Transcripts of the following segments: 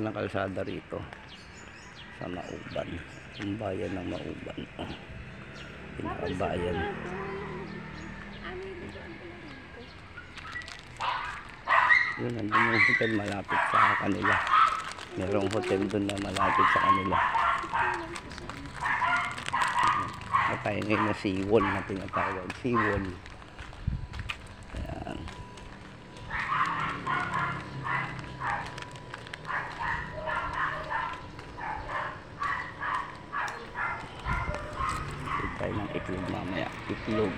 ng kalsada rito sa Mauban, ang bayan ng Mauban. Pinakabayan. Yun, nandun yung hotel malapit sa kanila. Merong hotel dun na malapit sa kanila. Tayo ngayon na seawall na tinatawag. Seawall. Ayan. Tayo ng itlog mamaya. Itlog.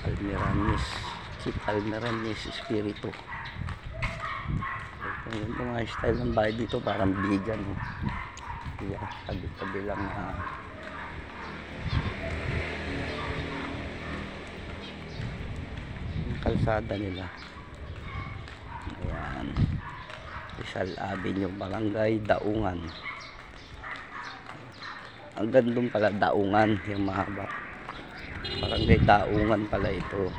Almiranis. Si Almiranis Espiritu. Yung mga style ng bahay dito parang vegan. Yeah, tabi-tabi lang na kalsada nila. Ayan. Rizal Avenue, Barangay Daungan. Ang gandong pala Daungan, yung mahaba. Barangay Daungan pala ito.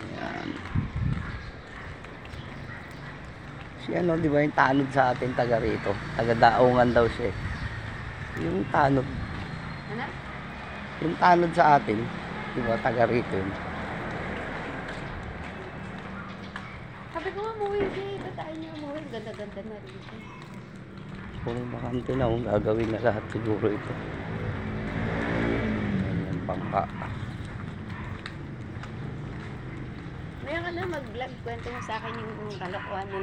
Ayan. Si ano, di ba yung tanod sa atin taga rito? Taga Daungan daw siya. Yung tanod. Ano? Yung tanod sa atin, di ba taga rito yun? Sabi ko nga, umuwi dito. Tayo niya umuwi. Ganda-ganda na rito. Puro bakante na, gagawin na lahat siguro ito. Yung bangka. Maya ka na mag-vlog. Kwento mo sa akin yung kalokohan mo.